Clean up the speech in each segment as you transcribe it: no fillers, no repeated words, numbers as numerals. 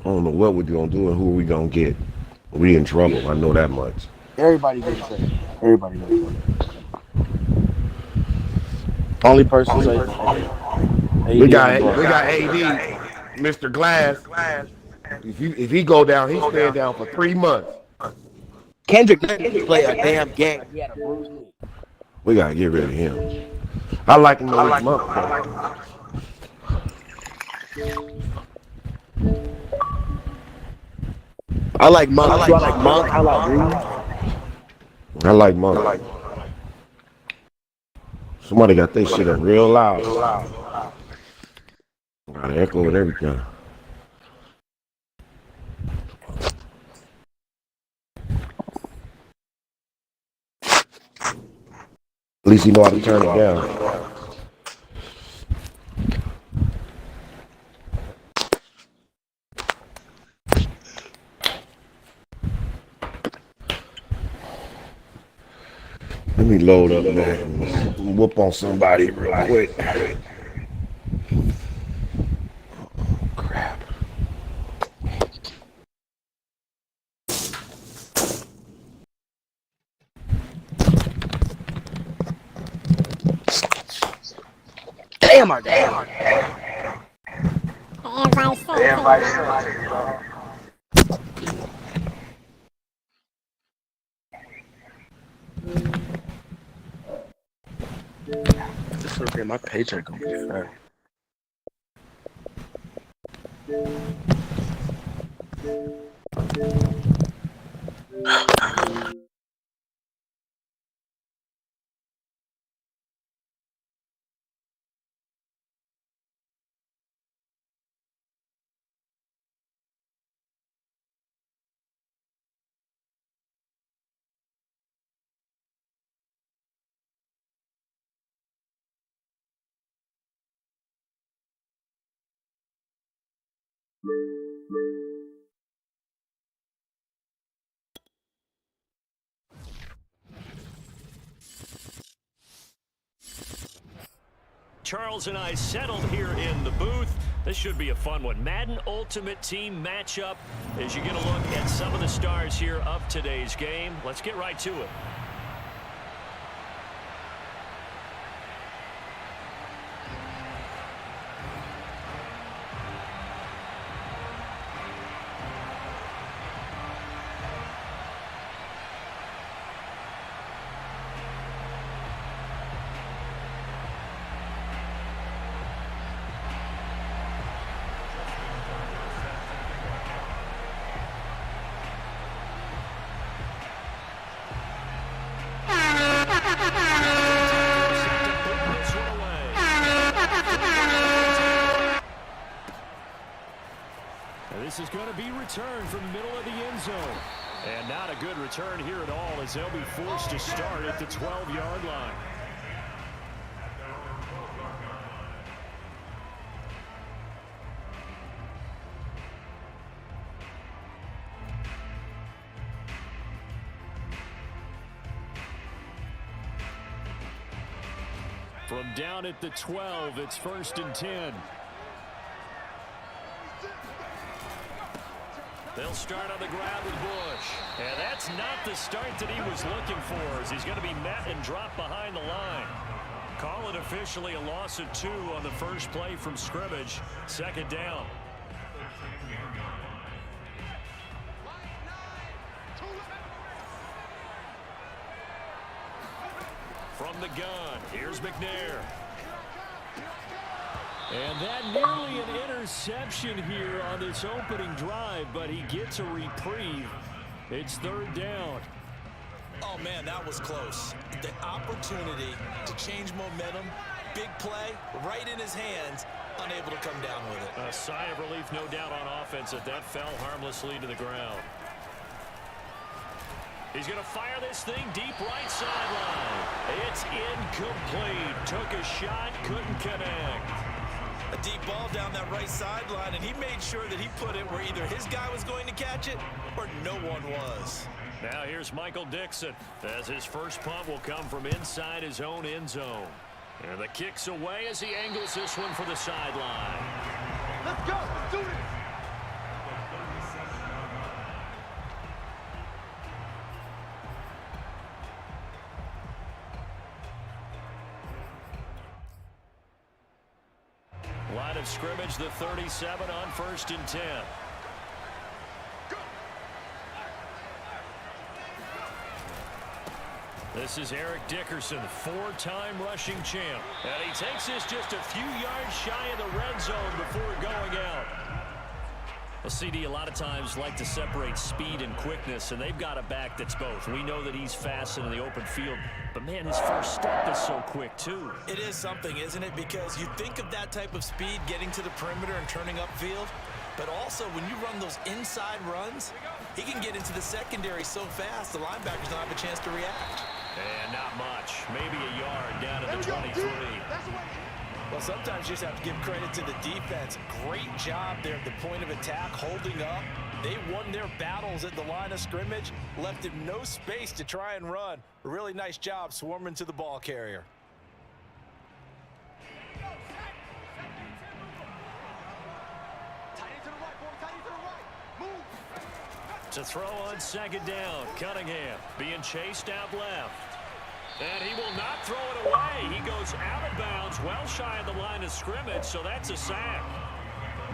I don't know what we're gonna do and who we gonna get. We in trouble. I know that much. Everybody getting traded. Everybody getting traded. Only person safe is We AD and got LeBron. AD, Mr. Glass. If he go down, he's staying down for 3 months. Kendrick didn't play a damn game. He had a bruised knee. We gotta get rid of him. I like him though. He's month though. I like Monk. I like Monk. I like Reed. I like Monk. Somebody got their shit up real loud. Got an echo and everything. At least you know how to turn it down. Let me load up that and whoop on somebody real quick. Oh, crap. Damn, our damn. This okay, my paycheck gonna be fat. Charles and I settled here in the booth. This should be a fun one. Madden Ultimate Team matchup as you get a look at some of the stars here of today's game. Let's get right to it. This is going to be returned from the middle of the end zone. And not a good return here at all as they'll be forced to start at the 12-yard line. From down at the 12, it's 1st and 10. They'll start on the ground with Bush. And that's not the start that he was looking for, as he's going to be met and dropped behind the line. Call it officially a loss of 2 on the first play from scrimmage. 2nd down. From the gun, here's McNair. And that nearly an interception here on this opening drive, but he gets a reprieve. It's 3rd down. Oh, man, that was close. The opportunity to change momentum, big play, right in his hands, unable to come down with it. A sigh of relief, no doubt, on offense that fell harmlessly to the ground. He's going to fire this thing deep right sideline. It's incomplete. Took a shot, couldn't connect. A deep ball down that right sideline, and he made sure that he put it where either his guy was going to catch it or no one was. Now here's Michael Dixon as his first punt will come from inside his own end zone. And the kick's away as he angles this one for the sideline. Let's go. Let's do this. Line of scrimmage, the 37 on 1st and 10. This is Eric Dickerson, 4-time rushing champ. And he takes this just a few yards shy of the red zone before going out. Well, CD, a lot of times like to separate speed and quickness, and they've got a back that's both. We know that he's fast in the open field, but, man, his first step is so quick, too. It is something, isn't it? Because you think of that type of speed getting to the perimeter and turning upfield, but also when you run those inside runs, he can get into the secondary so fast the linebackers don't have a chance to react. And not much. Maybe a yard down to the 23. Well, sometimes you just have to give credit to the defense. Great job there at the point of attack, holding up. They won their battles at the line of scrimmage, left him no space to try and run. A really nice job swarming to the ball carrier. To throw on 2nd down, Cunningham being chased out left. And he will not throw it away. He goes out of bounds, well shy of the line of scrimmage, so that's a sack.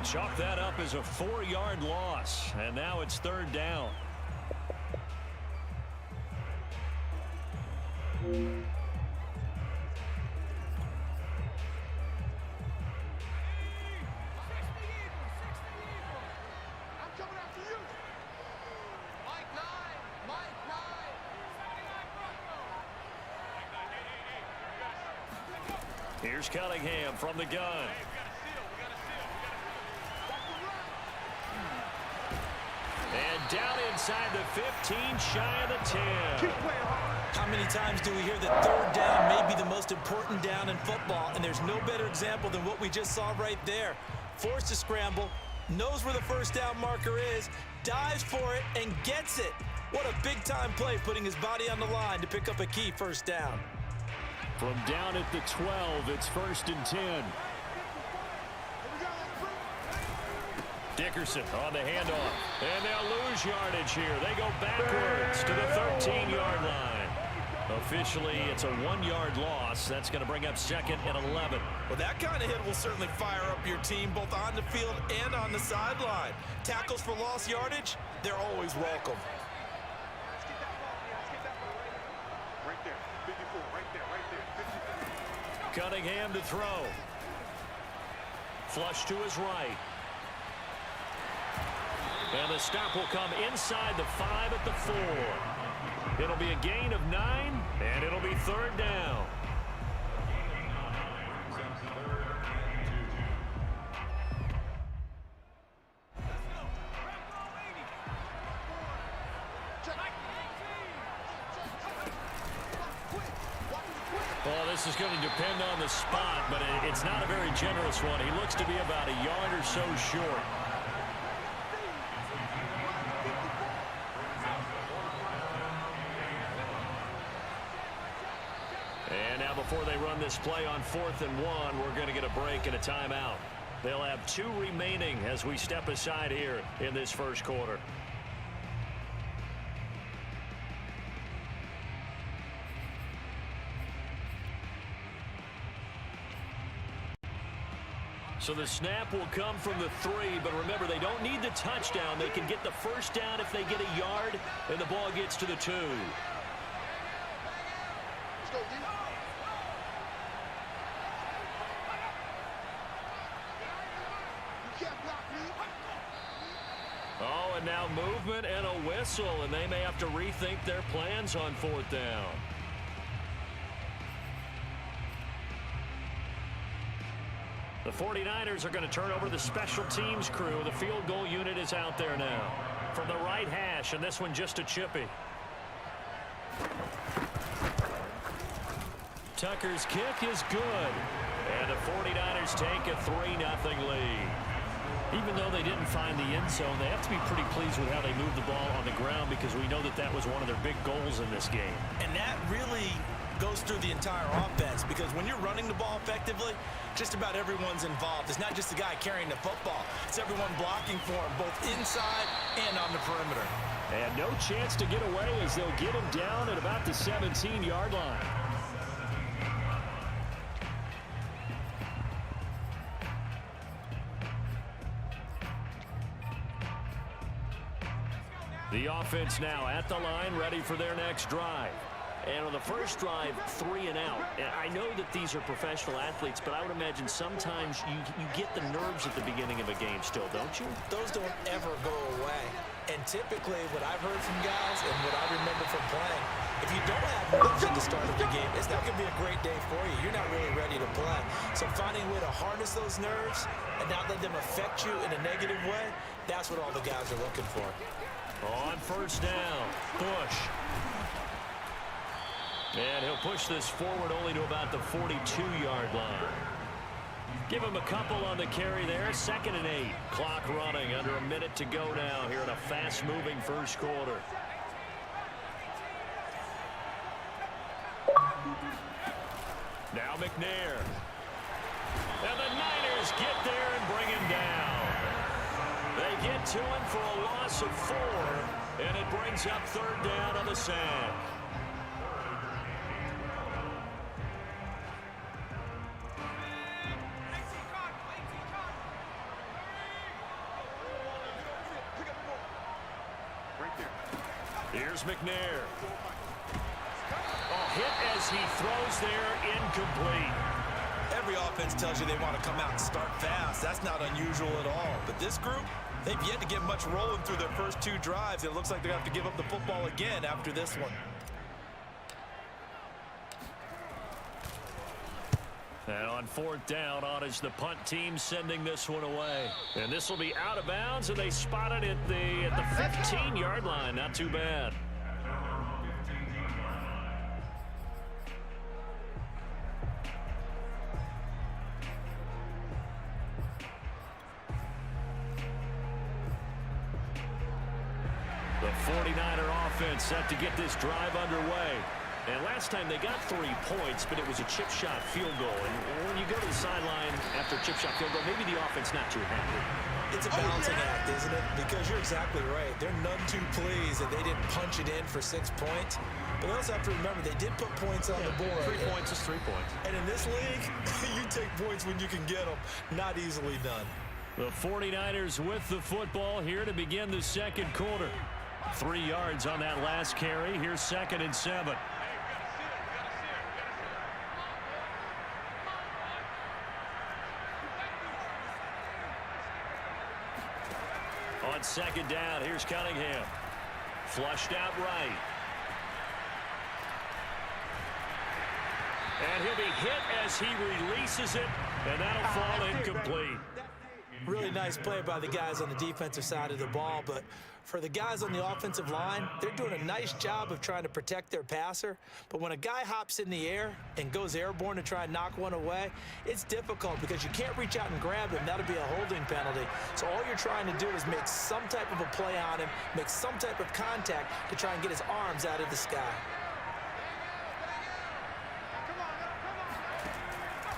Chalk that up as a 4-yard loss, and now it's 3rd down. Here's Cunningham from the gun. And down inside the 15, shy of the 10. How many times do we hear that 3rd down may be the most important down in football, and there's no better example than what we just saw right there. Forced to scramble, knows where the 1st down marker is, dives for it, and gets it. What a big-time play, putting his body on the line to pick up a key 1st down. From down at the 12, it's 1st and 10. Dickerson on the handoff. And they'll lose yardage here. They go backwards to the 13-yard line. Officially, it's a 1-yard loss. That's going to bring up 2nd and 11. Well, that kind of hit will certainly fire up your team both on the field and on the sideline. Tackles for lost yardage, they're always welcome. Cunningham to throw. Flush to his right. And the stop will come inside the 5 at the 4. It'll be a gain of 9, and it'll be 3rd down. Well, this is going to depend on the spot, but it's not a very generous one. He looks to be about a yard or so short. And now before they run this play on 4th and 1, we're going to get a break and a timeout. They'll have 2 remaining as we step aside here in this 1st quarter. So the snap will come from the 3, but remember, they don't need the touchdown. They can get the 1st down if they get a yard, and the ball gets to the 2. Oh, and now movement and a whistle, and they may have to rethink their plans on 4th down. The 49ers are going to turn over the special teams crew. The field goal unit is out there now. From the right hash, and this one just a chippy. Tucker's kick is good. And the 49ers take a 3-0 lead. Even though they didn't find the end zone, they have to be pretty pleased with how they moved the ball on the ground, because we know that that was one of their big goals in this game. And that really goes through the entire offense, because when you're running the ball effectively, just about everyone's involved. It's not just the guy carrying the football. It's everyone blocking for him, both inside and on the perimeter. And no chance to get away as they'll get him down at about the 17-yard line. The offense now at the line, ready for their next drive. And on the first drive, 3 and out. And I know that these are professional athletes, but I would imagine sometimes you get the nerves at the beginning of a game still, don't you? Those don't ever go away. And typically, what I've heard from guys and what I remember from playing, if you don't have nerves at the start of the game, it's not going to be a great day for you. You're not really ready to play. So finding a way to harness those nerves and not let them affect you in a negative way, that's what all the guys are looking for. On first down, Bush. And he'll push this forward only to about the 42-yard line. Give him a couple on the carry there. 2nd and 8. Clock running. Under a minute to go now here in a fast-moving first quarter. Now McNair. And the Niners get there and bring him down. They get to him for a loss of 4. And it brings up 3rd down on the sack. Here's McNair. Hit as he throws there, incomplete. Every offense tells you they want to come out and start fast. That's not unusual at all. But this group, they've yet to get much rolling through their first 2 drives. It looks like they're going to have to give up the football again after this one. And on 4th down, on is the punt team sending this one away. And this will be out of bounds, and they spot it at the 15-yard line. Not too bad. The 49er offense set to get this drive underway. And last time they got 3 points, but it was a chip shot field goal. And when you go to the sideline after a chip shot field goal, maybe the offense not too happy. It's a balancing act, isn't it? Because you're exactly right. They're none too pleased that they didn't punch it in for 6 points. But they also have to remember they did put points on the board. 3 points is 3 points. And in this league, you take points when you can get them. Not easily done. The 49ers with the football here to begin the second quarter. 3 yards on that last carry. Here's 2nd and 7. On 2nd down, here's Cunningham. Flushed out right. And he'll be hit as he releases it, and that'll fall incomplete. Really nice play by the guys on the defensive side of the ball, but for the guys on the offensive line, they're doing a nice job of trying to protect their passer. But when a guy hops in the air and goes airborne to try and knock one away, it's difficult because you can't reach out and grab him. That'll be a holding penalty. So all you're trying to do is make some type of a play on him, make some type of contact to try and get his arms out of the sky.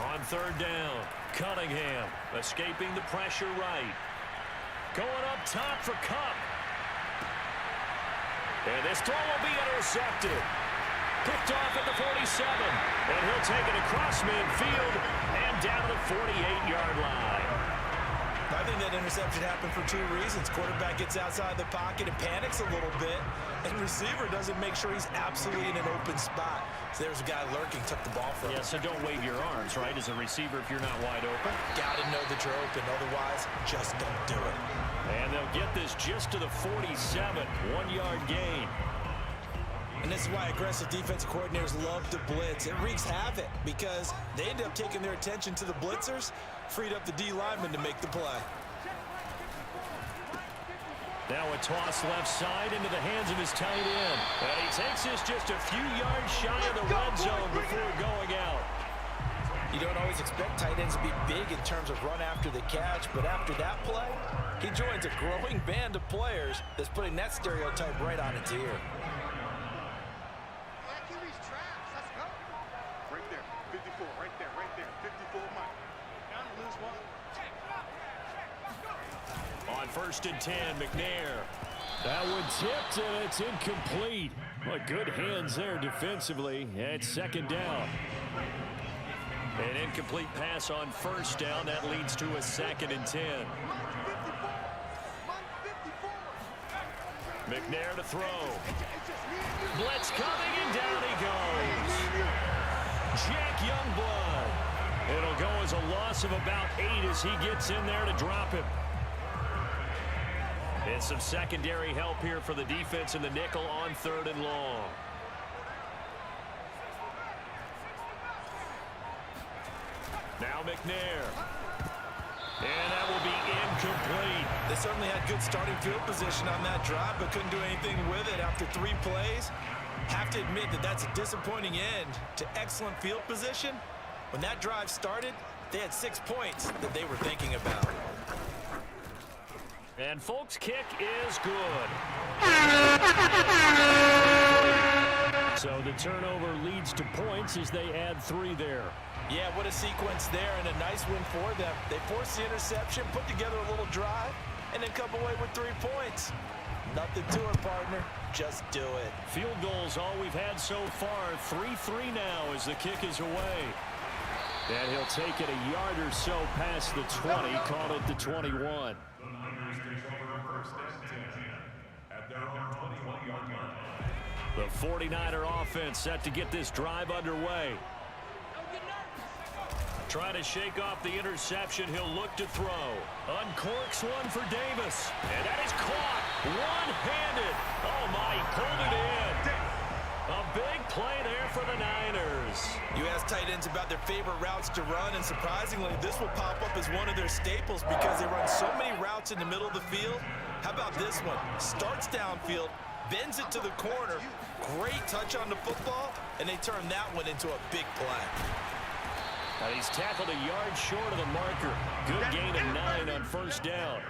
On 3rd down, Cunningham escaping the pressure right. Going up top for Cup. And this throw will be intercepted. Picked off at the 47. And he'll take it across midfield and down to the 48-yard line. I think that interception happened for 2 reasons. Quarterback gets outside the pocket and panics a little bit, and receiver doesn't make sure he's absolutely in an open spot. So there's a guy lurking, took the ball from him. Yeah, so don't wave your arms, right, as a receiver if you're not wide open. Got to know that you're open. Otherwise, just don't do it. And they'll get this just to the 47, 1-yard gain. And this is why aggressive defensive coordinators love to blitz. It wreaks havoc because they end up taking their attention to the blitzers, freed up the D lineman to make the play. Now a toss left side into the hands of his tight end. And he takes this just a few yards shy of the red zone before going out. You don't always expect tight ends to be big in terms of run after the catch, but after that play, he joins a growing band of players that's putting that stereotype right on its ear. Right there, 54, right there, 54 Mike. Down to lose one. On 1st and 10, McNair. That one tipped, and it's incomplete. Well, good hands there defensively. And 2nd down. An incomplete pass on 1st down. That leads to a 2nd and 10. McNair to throw. Blitz coming, and down he goes. Jack Youngblood. It'll go as a loss of about 8 as he gets in there to drop him. And some secondary help here for the defense in the nickel on 3rd and long. Now McNair. And that will be incomplete. They certainly had good starting field position on that drive, but couldn't do anything with it after 3 plays. Have to admit that that's a disappointing end to excellent field position. When that drive started, they had 6 points that they were thinking about. And folks, kick is good. So the turnover leads to points as they add 3 there. Yeah, what a sequence there, and a nice win for them. They forced the interception, put together a little drive, and then come away with 3 points. Nothing to it, partner. Just do it. Field goals all we've had so far. 3-3 now as the kick is away. And he'll take it a yard or so past the 20, call it the 21. The 49er offense set to get this drive underway. Trying to shake off the interception. He'll look to throw. Uncorks one for Davis. And that is caught. One-handed. Oh, my. He pulled it in. A big play there for the Niners. You ask tight ends about their favorite routes to run, and surprisingly, this will pop up as one of their staples because they run so many routes in the middle of the field. How about this one? Starts downfield, bends it to the corner. Great touch on the football, and they turn that one into a big play. He's tackled a yard short of the marker. Good gain of 9 on 1st down.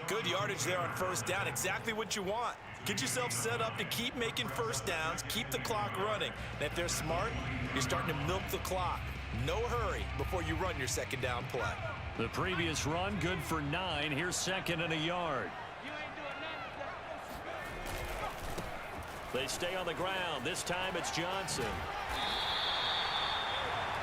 Good yardage there on 1st down. Exactly what you want. Get yourself set up to keep making 1st downs, keep the clock running. And if they're smart, you're starting to milk the clock. No hurry before you run your 2nd down play. The previous run, good for 9. Here's 2nd and a yard. They stay on the ground. This time it's Johnson.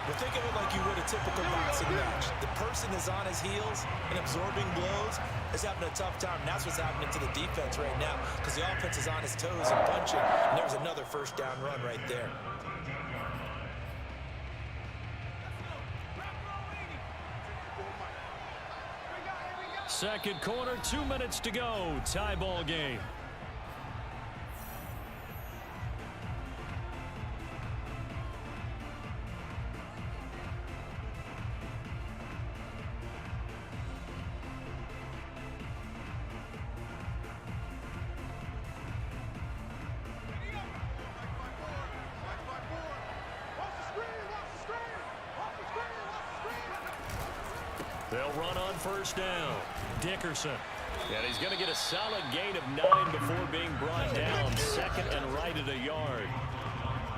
But think of it like you would a typical boxing match. The person is on his heels and absorbing blows is having a tough time. And that's what's happening to the defense right now because the offense is on his toes and punching. And there's another 1st down run right there. Second quarter, 2 minutes to go. Tie ball game. They'll run on 1st down. Dickerson. And he's going to get a solid gain of 9 before being brought down. 2nd and right at a yard.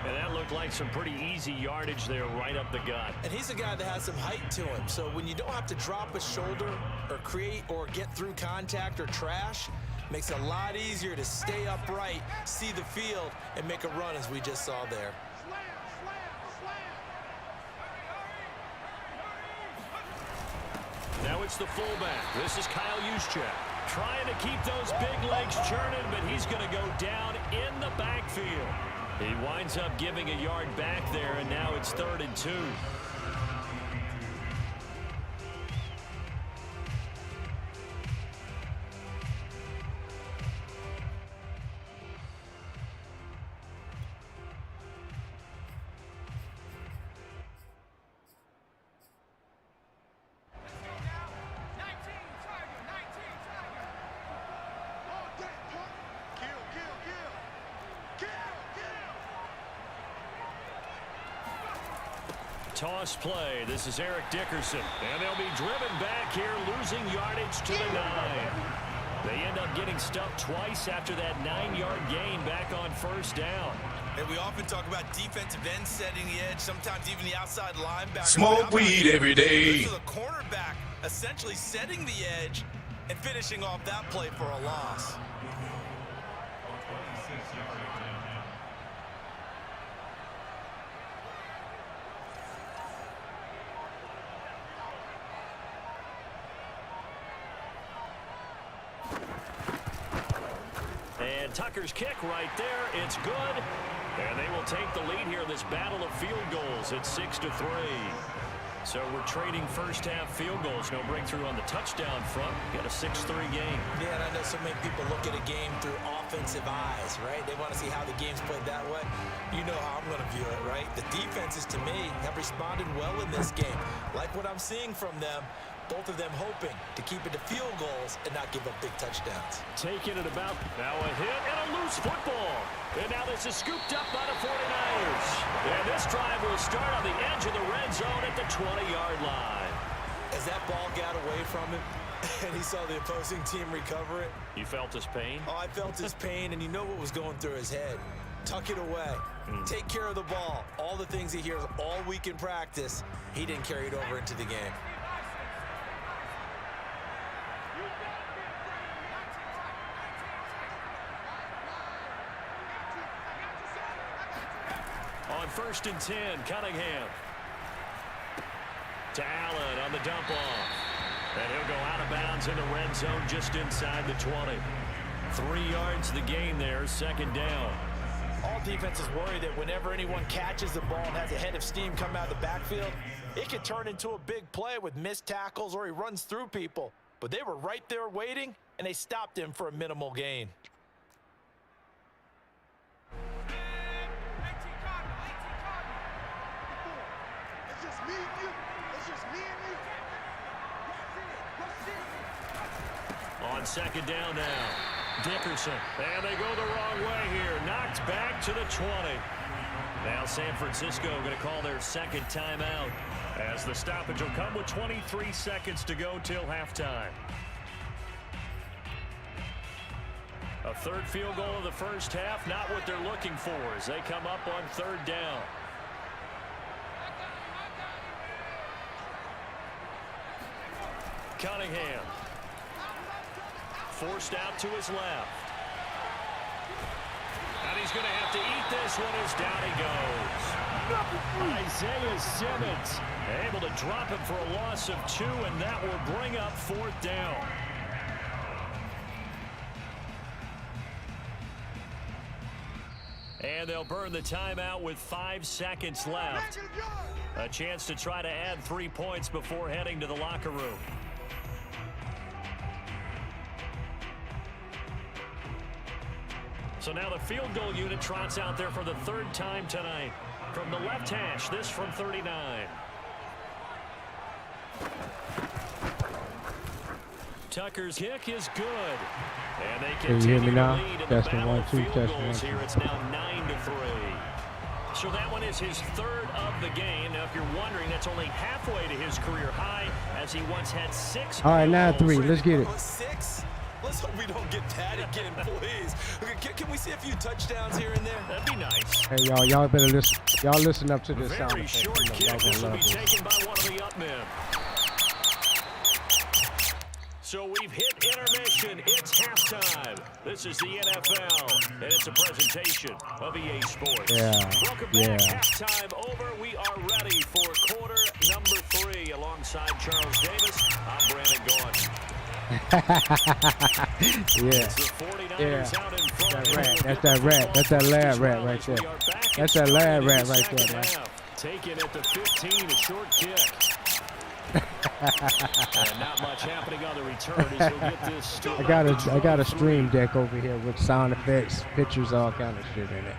And that looked like some pretty easy yardage there right up the gut. And he's a guy that has some height to him. So when you don't have to drop a shoulder or create or get through contact or trash, makes it a lot easier to stay upright, see the field, and make a run as we just saw there. Now it's the fullback. This is Kyle Juszczyk. Trying to keep those big legs churning, but he's going to go down in the backfield. He winds up giving a yard back there, and now it's 3rd and 2. Toss play. This is Eric Dickerson. And they'll be driven back here, losing yardage to the 9. They end up getting stuffed twice after that 9-yard gain back on 1st down. And we often talk about defensive ends setting the edge, sometimes even the outside linebacker. Smoke weed every day. This is a cornerback essentially setting the edge and finishing off that play for a loss. Tucker's kick right there. It's good. And they will take the lead here in this battle of field goals at 6-3. So we're trading first-half field goals. No breakthrough on the touchdown front. Got a 6-3 game. Yeah, and I know so many people look at a game through offensive eyes, right? They want to see how the game's played that way. You know how I'm going to view it, right? The defenses, to me, have responded well in this game. Like what I'm seeing from them, both of them hoping to keep it to field goals and not give up big touchdowns. Taking it about. Now a hit and a loose football. And now this is scooped up by the 49ers. And this drive will start on the edge of the red zone at the 20-yard line. As that ball got away from him and he saw the opposing team recover it. You felt his pain? Oh, I felt his pain, and you know what was going through his head. Tuck it away. Take care of the ball. All the things he hears all week in practice, he didn't carry it over into the game. On 1st and 10, Cunningham. To Allen on the dump off. And he'll go out of bounds in the red zone just inside the 20. 3 yards the gain there, 2nd down. All defenses worry that whenever anyone catches the ball and has a head of steam come out of the backfield, it can turn into a big play with missed tackles or he runs through people. But they were right there waiting, and they stopped him for a minimal gain. It's just me and you. It's just me and you. On 2nd down now, Dickerson. And they go the wrong way here. Knocked back to the 20. Now San Francisco going to call their 2nd timeout as the stoppage will come with 23 seconds to go till halftime. A 3rd field goal of the first half, not what they're looking for as they come up on 3rd down. Cunningham. Forced out to his left. And he's going to have to eat this one as down he goes. Isaiah Simmons able to drop him for a loss of 2, and that will bring up 4th down. And they'll burn the timeout with 5 seconds left. A chance to try to add 3 points before heading to the locker room. So now the field goal unit trots out there for the 3rd time tonight. From the left hash, this from 39. Tucker's kick is good. And they Can you hear me continue to now? lead in the Testing battle 1 of 2 field testing 1 goals 2. here. It's now 9-3. So that one is his 3rd of the game. Now, if you're wondering, that's only halfway to his career high, as he once had 6. All right, 9-3. Let's get it. 6? Let's hope we don't get that again, please. Can we see a few touchdowns here and there? That'd be nice. Hey, y'all better listen. Y'all listen up to this sound Very effect. short kick. Y'all This gonna will be love this. taken by one of the up men. So we've hit intermission. It's halftime. This is the NFL, and it's a presentation of EA Sports. Yeah, Welcome yeah. back. Halftime over. We are ready for quarter number 3. Alongside Charles Davis, I'm Brandon Gordon. Yeah. It's the 49ers out in front. That rat. That's that rat. That's that lad rat right there. We are back That's that lad inside rat in the right there, second man. half. Taking at the 15, a short kick. And not much happening on the return as he'll get this. I got a stream deck over here with sound effects, pictures, all kind of shit in it.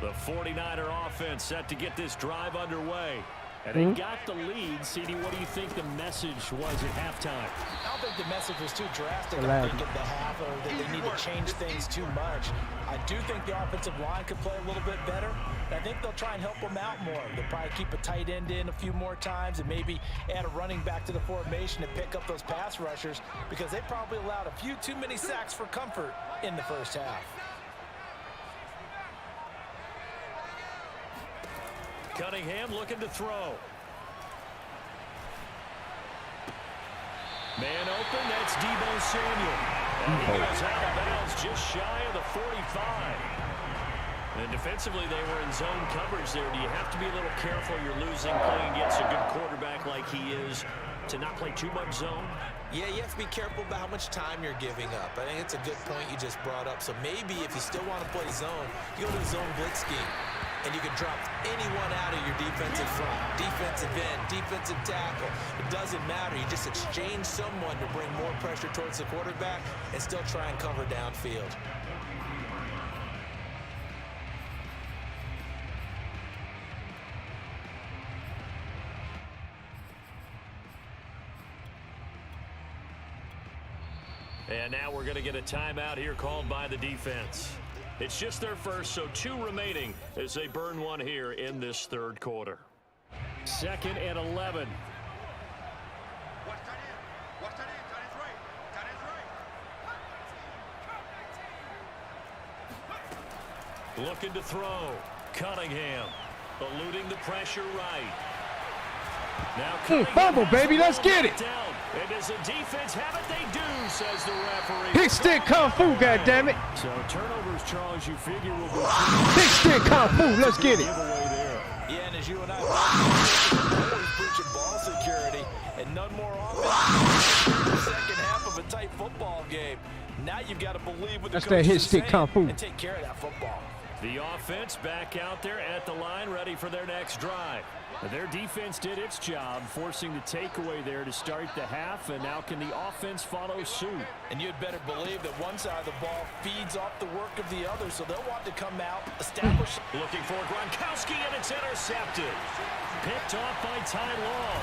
The 49er offense set to get this drive underway. And they got the lead. CD, what do you think the message was at halftime? I don't think the message was too drastic. Relax. I think at the half, or that they need to change things too much. I do think the offensive line could play a little bit better. I think they'll try and help them out more. They'll probably keep a tight end in a few more times and maybe add a running back to the formation to pick up those pass rushers, because they probably allowed a few too many sacks for comfort in the first half. Cunningham looking to throw. Man open, that's Deebo Samuel. And he goes out of bounds just shy of the 45. And defensively, they were in zone coverage there. Do you have to be a little careful? You're losing playing against a good quarterback like he is to not play too much zone? Yeah, you have to be careful about how much time you're giving up. I think it's a good point you just brought up. So maybe if you still want to play zone, you go to the zone blitz scheme. And you can drop anyone out of your defensive front, defensive end, defensive tackle. It doesn't matter. You just exchange someone to bring more pressure towards the quarterback and still try and cover downfield. And now we're going to get a timeout here called by the defense. It's just their first, so 2 remaining as they burn one here in this third quarter. 2nd and 11. Watch that in. Watch that in. That is right. That is right. Looking to throw. Cunningham eluding the pressure right. Now Fumble, baby. Let's get it. Down. And does the defense have it? They do, says the referee. Big stick kung fu, goddammit. So turnovers, Charles, you figure will be Big stick kung fu. Let's get it. giveaway there. Yeah, and as you and I always preaching ball security, and none more often in the second half of a tight football game. Now you've got to believe what the That's that coach hit is stick saying kung fu. and take care of that football. The offense back out there at the line, ready for their next drive. Their defense did its job, forcing the takeaway there to start the half, and now can the offense follow suit? And you'd better believe that one side of the ball feeds off the work of the other, so they'll want to come out, establish. Looking for Gronkowski, and it's intercepted. Picked off by Ty Law.